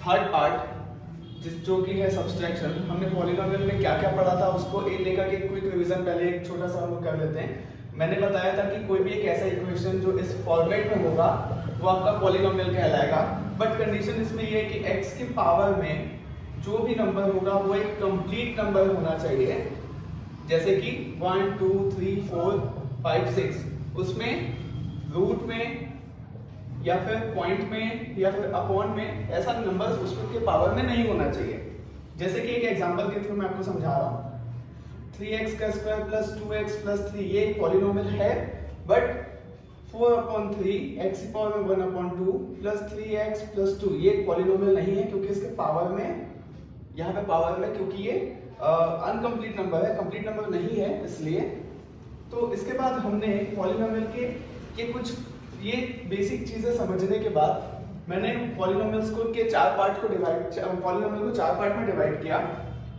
Third part जो कि है सब्सट्रैक्शन। हमने पॉलिनोमियल में क्या क्या पढ़ा था उसको एक लेकर के क्विक रिवीजन पहले एक छोटा सा हम लोग कर लेते हैं। मैंने बताया था कि कोई भी एक ऐसा इक्वेशन जो इस फॉर्मेट में होगा वो आपका पॉलिनोमियल कहलाएगा, बट कंडीशन इसमें ये है कि x की पावर में जो भी नंबर होगा वो एक कंप्लीट नंबर होना चाहिए, जैसे कि 1 2 3 4 5 6, उसमें रूट में या फिर पॉइंट में या फिर अपॉन में ऐसा नंबर उसके पावर में नहीं होना चाहिए। जैसे कि एक एग्जांपल के थ्रू मैं आपको समझा रहा हूँ, 3x का स्क्वायर प्लस 2x प्लस 3 ये एक पॉलिनोमियल है, बट 4/3 x की पावर में 1/2 प्लस 3x प्लस 2 ये एक पॉलिनोमियल नहीं है, क्योंकि इसके पावर में यहाँ पे पावर में क्योंकि ये अनकम्प्लीट नंबर है, कंप्लीट नंबर नहीं है इसलिए। तो इसके बाद हमने पॉलिनोमियल के कुछ ये बेसिक चीजें समझने के बाद मैंने पॉलिनोमियल्स को के पॉलिनोमियल को चार पार्ट में डिवाइड किया।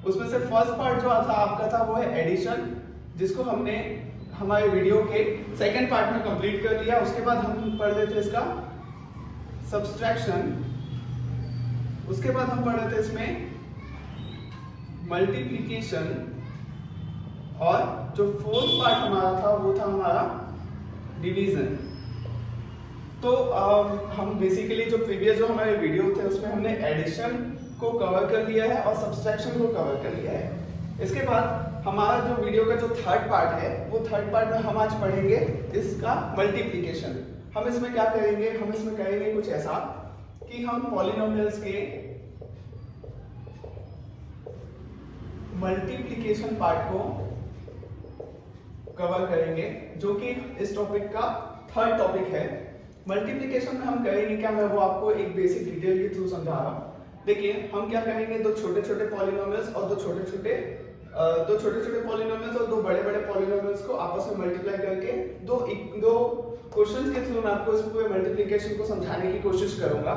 उसमें से फर्स्ट पार्ट जो था आपका था वो है एडिशन, जिसको हमने हमारे वीडियो के सेकंड पार्ट में कंप्लीट कर लिया। उसके बाद हम पढ़ रहे थे इसका सब्सट्रैक्शन, उसके बाद हम पढ़ रहे थे इसमें मल्टीप्लिकेशन, और जो फोर्थ पार्ट हमारा था वो था हमारा डिवीजन। तो हम बेसिकली जो प्रीवियस जो हमारे वीडियो थे उसमें हमने एडिशन को कवर कर लिया है और सब्सट्रैक्शन को कवर कर लिया है। इसके बाद हमारा जो वीडियो का जो थर्ड पार्ट है वो थर्ड पार्ट में हम आज पढ़ेंगे इसका मल्टीप्लिकेशन। हम इसमें क्या करेंगे, हम इसमें करेंगे कुछ ऐसा कि हम पॉलिनोमियल्स के मल्टीप्लिकेशन पार्ट को कवर करेंगे, जो कि इस टॉपिक का थर्ड टॉपिक है। मल्टीप्लिकेशन में हम करेंगे क्या, मैं वो आपको एक बेसिक डिटेल के थ्रू समझा रहा हूँ। देखिए हम क्या करेंगे, दो छोटे छोटे पॉलिनोमियल्स और दो छोटे छोटे पॉलिनोमियल्स और दो बड़े बड़े पॉलिनोमियल्स को आपस में मल्टीप्लाई करके दो क्वेश्चंस के थ्रू मैं आपको इस पूरे मल्टीप्लिकेशन को समझाने की कोशिश करूंगा।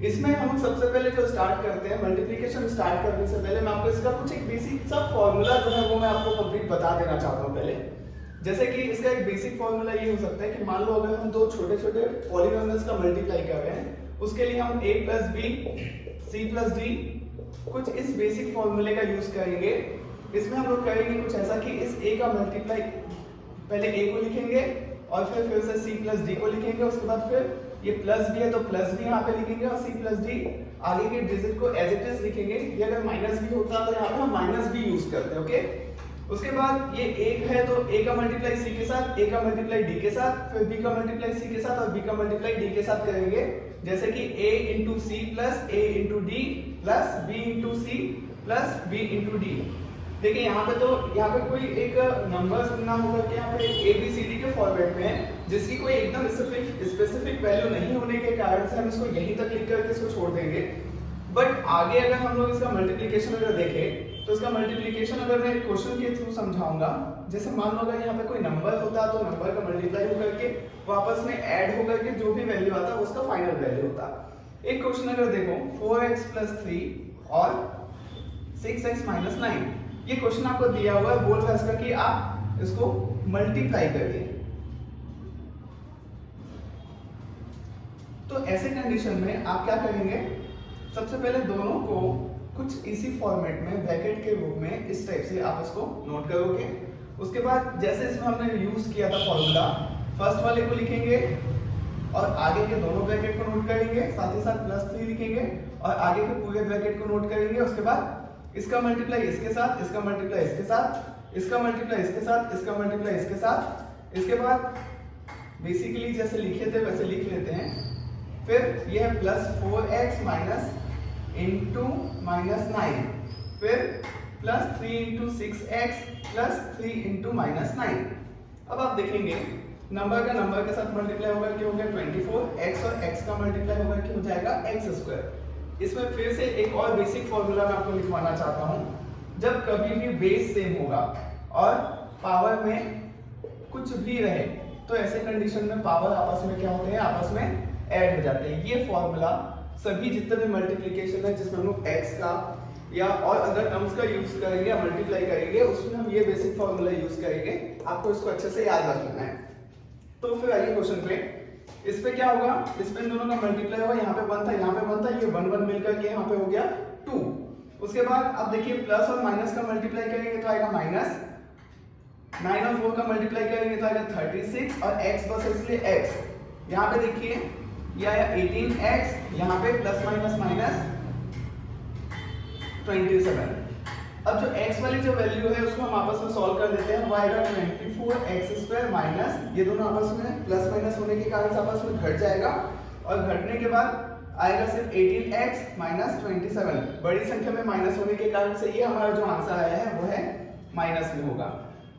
इसमें हम सबसे पहले जो स्टार्ट करते हैं, मल्टीप्लिकेशन स्टार्ट करने से पहले मैं आपको इसका कुछ एक बेसिक सा फॉर्मूला जो है वो मैं आपको कंप्लीट बता देना चाहता हूँ पहले। जैसे कि इसका एक बेसिक फॉर्मूला ये हो सकता है कि मान लो अगर हम दो छोटे छोटे पॉलिनोमियल्स का मल्टीप्लाई कर रहे हैं, उसके लिए हम a plus B c plus D कुछ इस बेसिक फॉर्मूले का यूज करेंगे। इसमें हम लोग करेंगे कुछ ऐसा कि इस a का मल्टीप्लाई पहले a को लिखेंगे और फिर से c प्लस डी को लिखेंगे, उसके बाद फिर ये प्लस b है तो प्लस b यहाँ पे लिखेंगे और c प्लस डी आगे के डिजिट को एज इट इज लिखेंगे। ये अगर माइनस b होता तो यहाँ पे हम माइनस b यूज करते हैं, ओके। उसके बाद ये एक है तो a का मल्टीप्लाई c के साथ, a का मल्टीप्लाई d के साथ, फिर b का मल्टीप्लाई c के साथ और b का मल्टीप्लाई d के साथ करेंगे। जैसे कि a into C plus a into D plus b into C plus b into D. देखिए यहाँ पे कोई एक नंबर सुनना होगा कि यहाँ पे a b c d के फॉर्मेट में है, जिसकी कोई एकदम स्पेसिफिक वैल्यू नहीं होने के कारण से हम इसको यहीं तक लिख करके इसको छोड़ देंगे। बट आगे अगर हम लोग इसका मल्टीप्लिकेशन अगर देखें तो इसका मल्टीप्लिकेशन अगर मैं क्वेश्चन के थ्रू समझाऊंगा, जैसे मान लो अगर यहाँ पे कोई नंबर होता तो नंबर का मल्टीप्लाई होकर के वापस में ऐड होकर के जो भी वैल्यू आता उसका फाइनल वैल्यू होता। एक क्वेश्चन अगर देखो 4x प्लस 3 और 6x माइनस 9, ये क्वेश्चन आपको दिया हुआ है, बोल रहा है इसका कि आप इसको मल्टीप्लाई करिए। तो ऐसे कंडीशन में आप क्या करेंगे, सबसे पहले दोनों को कुछ इसी फॉर्मेट में ब्रैकेट के रूप में इस टाइप से आप इसको नोट करोगे। उसके बाद जैसे इसमें हमने यूज किया था फॉर्मूला, फर्स्ट वाले को लिखेंगे और आगे के दोनों ब्रैकेट को नोट करेंगे, साथ ही साथ प्लस 3 लिखेंगे और आगे के पूरे ब्रैकेट को नोट करेंगे। उसके बाद इसका मल्टीप्लाई इसके साथ, इसका मल्टीप्लाई इसके साथ, इसका मल्टीप्लाई इसके साथ, इसका मल्टीप्लाई इसके साथ। इसके बाद बेसिकली जैसे लिखे थे वैसे लिख लेते हैं। फिर यह है plus 4x minus into minus 9, फिर plus 3 into 6x plus 3 into minus 9। अब आप देखेंगे नंबर का नंबर के साथ मल्टीप्लाई होकर के हो गया 24, x और x का मल्टीप्लाई होकर के हो जाएगा x स्क्वायर। इसमें फिर से एक और बेसिक फॉर्मूला मैं आपको लिखवाना चाहता हूँ। जब कभी भी बेस सेम होगा और पावर में कुछ भी रहे तो ऐसे कंडीशन में पावर आपस में क्या होते हैं, आपस में ऐड हो जाते हैं। ये फॉर्मूला सभी जितने भी मल्टीप्लिकेशन है जिसमें हम लोग x का या और अदर टर्म्स का यूज करेंगे या मल्टीप्लाई करेंगे, उसमें हम ये बेसिक फॉर्मूला यूज करेंगे। आपको इसको अच्छे से याद रखना है। तो फिर आइए क्वेश्चन पे। इस पे क्या होगा, इस पे इन दोनों का मल्टीप्लाई होगा, यहाँ पे 1 था, यहाँ पे 1 था, ये 1 1 मिलकर के यहाँ पे हो गया 2। उसके बाद अब देखिए प्लस और माइनस का मल्टीप्लाई करेंगे तो आएगा माइनस, 9 और 4 का मल्टीप्लाई करेंगे तो आएगा 36 और x बस इसलिए x। यहाँ पे देखिए ये आया 18x, यहाँ पे प्लस माइनस माइनस 27। अब जो x वाली जो वैल्यू है उसको हम आपस में सॉल्व कर देते हैं। वो आएगा 24x² माइनस, ये दोनों आपस में प्लस माइनस होने के कारण आपस में घट जाएगा और घटने के बाद आएगा सिर्फ 18x माइनस 27। बड़ी संख्या में माइनस होने के कारण से ये हमारा जो आंसर आया है वो है माइनस में होगा।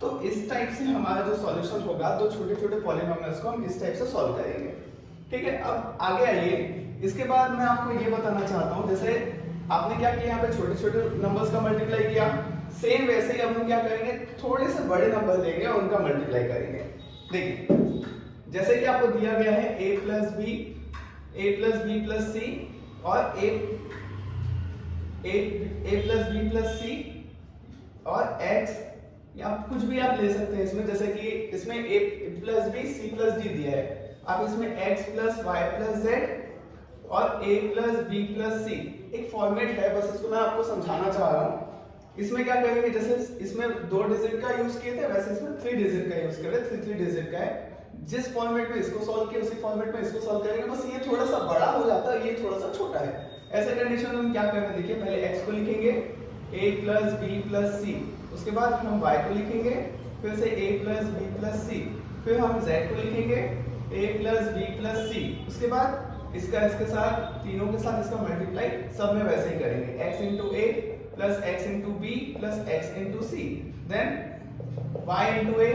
तो इस टाइप से हमारा जो सॉल्यूशन होगा, दो छोटे छोटे पॉलिनोमियल्स को हम इस टाइप से सॉल्व करेंगे। ठीक है, अब आगे आइए। इसके बाद मैं आपको ये बताना चाहता हूँ, जैसे आपने क्या किया, यहाँ पे छोटे छोटे नंबर्स का मल्टीप्लाई किया, सेम वैसे ही अब हम क्या करेंगे, थोड़े से बड़े नंबर लेंगे और उनका मल्टीप्लाई करेंगे। देखिए जैसे कि आपको दिया गया है a plus b plus c और a plus b plus c और x, या कुछ भी आप ले सकते हैं इसमें। जैसे कि इसमें a plus b c plus d दिया है, आप इसमें x plus y plus z और a plus b plus c एक फॉर्मेट है, बस इसको मैं आपको समझाना चाह रहा हूँ। इसमें क्या करेंगे, जैसे इसमें 2 डिजिट का यूज किए थे, वैसे इसमें 3 डिजिट का यूज करें, 3 डिजिट का है। जिस फॉर्मेट में इसको सॉल्व किया उसी फॉर्मेट में इसको सॉल्व करेंगे, बस ये थोड़ा सा बड़ा हो जाता है, ये थोड़ा सा छोटा है। ऐसे कंडीशन में हम क्या करेंगे, देखिए पहले x को लिखेंगे a plus b plus c, उसके बाद हम y को लिखेंगे, फिर से a plus b plus c, फिर हम z को लिखेंगे a plus b plus c, उसके बाद इसका इसके साथ तीनों के साथ इसका मल्टीप्लाई सब में वैसे ही करेंगे, x into a plus x into b plus x into c, then y into a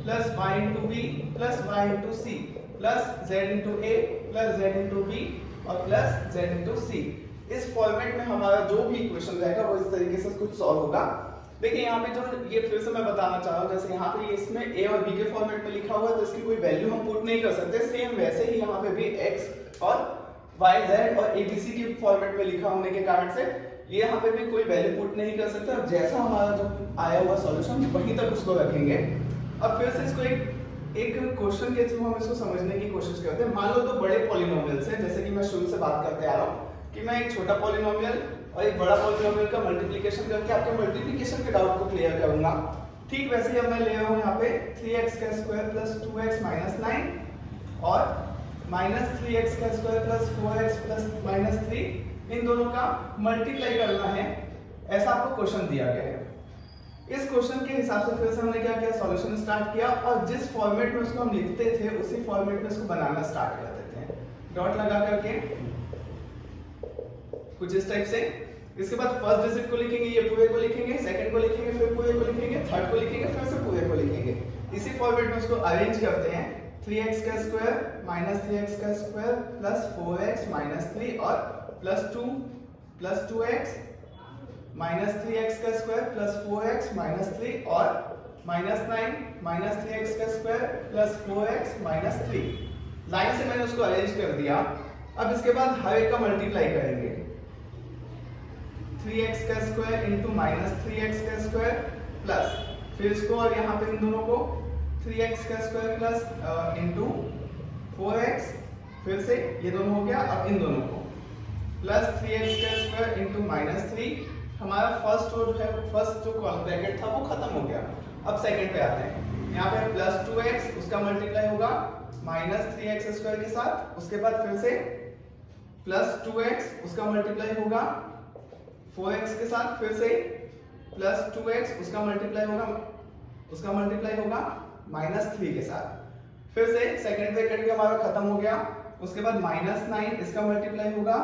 plus y into b plus y into c plus z into a plus z into b और plus z into c। इस format में हमारा जो भी equation रहेगा वो इस तरीके से कुछ सॉल्व होगा। देखिए यहाँ पे जो ये फिर से मैं बताना चाह रहा हूँ, जैसे यहाँ पे ये इसमें a और b के फॉर्मेट में लिखा हुआ है तो इसकी कोई वैल्यू हम पुट नहीं कर सकते, सेम वैसे ही यहाँ पे भी x और y z और abc के फॉर्मेट में लिखा होने के कारण से ये यहाँ पे भी कोई वैल्यू पुट नहीं कर सकते, और जैसा हमारा जो आया हुआ सॉल्यूशन वहीं तक उसको रखेंगे। अब फिर से इसको एक क्वेश्चन के थ्रू हम इसको समझने की कोशिश करते हैं। मान लो दो बड़े पॉलिनोमियल्स हैं, जैसे कि मैं शुरू से बात करते आ रहा हूँ कि मैं एक छोटा पॉलिनोमियल और एक बड़ा पॉलिनोमियल का मल्टीप्लिकेशन करके आपके मल्टीप्लिकेशन के डाउट को क्लियर करूंगा। ठीक वैसे ही अब मैं ले रहा हूँ यहाँ पे 3x का स्क्वायर प्लस 2x माइनस 9 और माइनस 3x का square plus 4x plus minus 3, इन दोनों का मल्टीप्लाई करना है, ऐसा आपको क्वेश्चन दिया गया है। इस क्वेश्चन के हिसाब से फिर से हमने क्या किया, सॉल्यूशन स्टार्ट किया और जिस फॉर्मेट में उसको हम लिखते थे उसी फॉर्मेट में इसको बनाना स्टार्ट कर देते हैं, डॉट लगा करके कुछ इस टाइप से। इसके बाद फर्स्ट डिजिट को लिखेंगे, ये पूरे को लिखेंगे, सेकंड को लिखेंगे, फिर पूरे को लिखेंगे, थर्ड को लिखेंगे, फिर से पूरे को लिखेंगे। इसी फॉर्मेट में उसको अरेंज करते हैं, 3x का स्क्वायर माइनस 3x का स्क्वायर प्लस 4x माइनस 3 और प्लस 2x माइनस 3x का स्क्वायर प्लस 4x माइनस 3 और माइनस 9 माइनस 3x का square plus 4x minus 3। Line से मैंने उसको अरेंज कर दिया। अब इसके बाद हर एक का मल्टीप्लाई करेंगे, 3x का स्क्वायर इंटू माइनस 3x का स्क्वायर प्लस, फिर इसको और यहाँ पे इन दोनों को 3x का स्क्वायर प्लस इंटू 4x, फिर से ये दोनों हो गया। अब इन दोनों को प्लस 3x का स्क्वायर इंटू माइनस 3, हमारा फर्स्ट जो ब्रैकेट था वो खत्म हो गया। अब सेकंड पे आते हैं, यहाँ पे प्लस 2x उसका मल्टीप्लाई होगा माइनस 3x स्क्वायर के साथ, उसके बाद फिर से प्लस 2x उसका मल्टीप्लाई होगा 4x के साथ, फिर से प्लस 2x उसका मल्टीप्लाई होगा माइनस 3 के साथ, फिर से सेकंड ब्रैकेट भी हमारा खत्म हो गया। उसके बाद माइनस 9 इसका मल्टीप्लाई होगा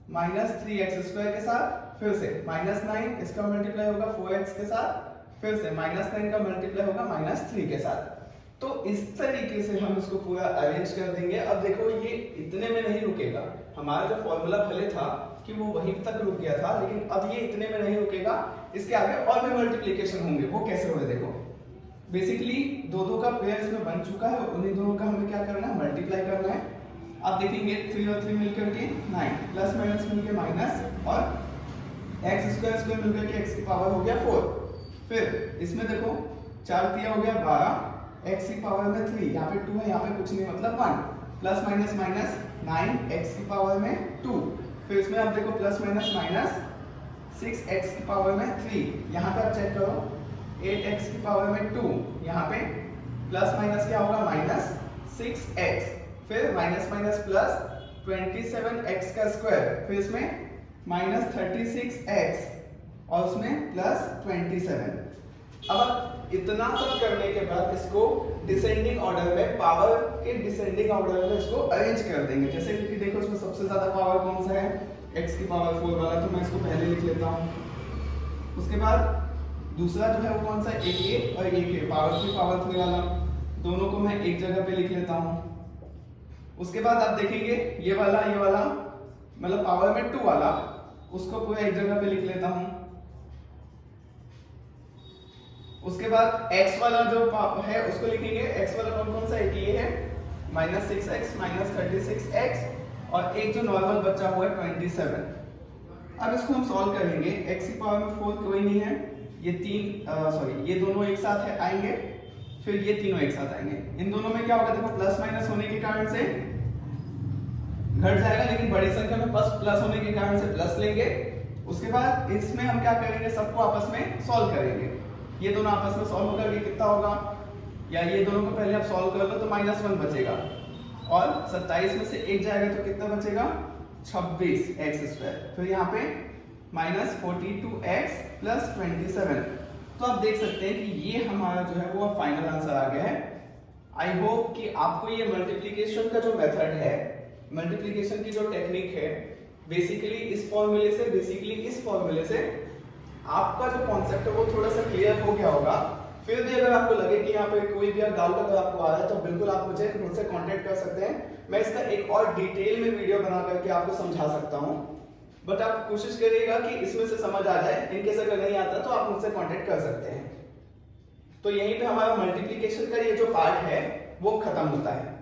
माइनस 3x स्क्वायर के साथ, फिर से माइनस 9 इसका मल्टीप्लाई होगा 4x के साथ, फिर से माइनस 9 का मल्टीप्लाई होगा माइनस 3 के साथ। तो इस तरीके से हम इसको पूरा अरेंज कर देंगे। अब देखो ये इतने में नहीं रुकेगा, हमारा जो फॉर्मूला भले था कि वो वहीं तक रुक गया था, लेकिन अब ये इतने में नहीं रुकेगा, इसके आगे और भी मल्टीप्लिकेशन होंगे। वो कैसे होंगे, देखो बेसिकली दो का पेयर इसमें बन चुका है, उन्हीं दोनों का हमें क्या करना है, मल्टीप्लाई करना है। आप देखेंगे 3 और 3 मिलकर के 9, प्लस माइनस मिलकर माइनस और x स्क्वायर मिलकर के x की पावर हो गया 4। फिर इसमें देखो 4 3 हो गया 12, x की पावर में 3, यहाँ पे 2 है, यहाँ पे कुछ नहीं मतलब 1, प्लस माइनस माइनस 9x की पावर में 2, फिर इसमें आप देखो प्लस माइनस माइनस 6x की पावर में 3, यहाँ पे आप चेक करो 8x की पावर में 2, यहाँ पे प्लस माइनस क्या होगा माइनस 6x, फिर माइनस माइनस प्लस 27x का स्क्वायर, फिर इसमें माइनस 36x और उसमें प्लस 27। अब इतना सब करने के बाद इसको डिसेंडिंग ऑर्डर में, पावर के डिसेंडिंग ऑर्डर में इसको अरेंज कर देंगे। जैसे कि देखो इसमें सबसे ज्यादा पावर कौन सा है, x की पावर 4 वाला, तो मैं इसको पहले लिख लेता हूँ। उसके बाद दूसरा जो है वो कौन सा, एक ये और एक ये, पावर 3 पावर 3 वाला, दोनों को मैं एक जगह पे लिख लेता हूँ। उसके बाद आप देखेंगे ये वाला मतलब पावर में 2 वाला, उसको पूरा एक जगह पे लिख लेता हूँ। उसके बाद x वाला जो है उसको लिखेंगे, x वाला कौन सा है, ये है माइनस 6x माइनस 36x और एक जो नॉर्मल बचा हुआ है 27। अब इसको हम सॉल्व करेंगे, x की पावर में 4 कोई नहीं है, ये ये दोनों एक साथ आएंगे, फिर ये तीनों एक साथ आएंगे। इन दोनों में क्या होगा, देखो प्लस माइनस होने के कारण से घट जाएगा, लेकिन बड़ी संख्या में बस प्लस होने के कारण से प्लस लेंगे। उसके बाद इसमें हम क्या करेंगे, सबको आपस में सॉल्व करेंगे। ये दोनों आपस में सॉल्व होकर कितना होगा, या ये दोनों को पहले आप सॉल्व कर लो तो -1 बचेगा, और 27 में से 1 जाएगा तो कितना बचेगा 26x², फिर यहाँ पे -42x + 27। तो आप देख सकते हैं कि ये हमारा जो है वो फाइनल आंसर आ गया है। आई होप कि आपको ये मल्टीप्लिकेशन का जो मेथड है, मल्टीप्लिकेशन की जो टेक्निक है, बेसिकली इस फॉर्मूले से आपका जो कॉन्सेप्ट है वो थोड़ा सा क्लियर हो गया होगा। फिर भी अगर आपको लगे कि यहाँ पे कोई भी डाउट अगर आपको आ रहा है तो बिल्कुल आप मुझसे कांटेक्ट कर सकते हैं। मैं इसका एक और डिटेल में वीडियो बना करके आपको समझा सकता हूँ, बट आप कोशिश करिएगा कि इसमें से समझ आ जाए। इनकेस अगर नहीं आता तो आप मुझसे कांटेक्ट कर सकते हैं। तो यहीं पे हमारा मल्टीप्लिकेशन का ये जो पार्ट है वो खत्म होता है।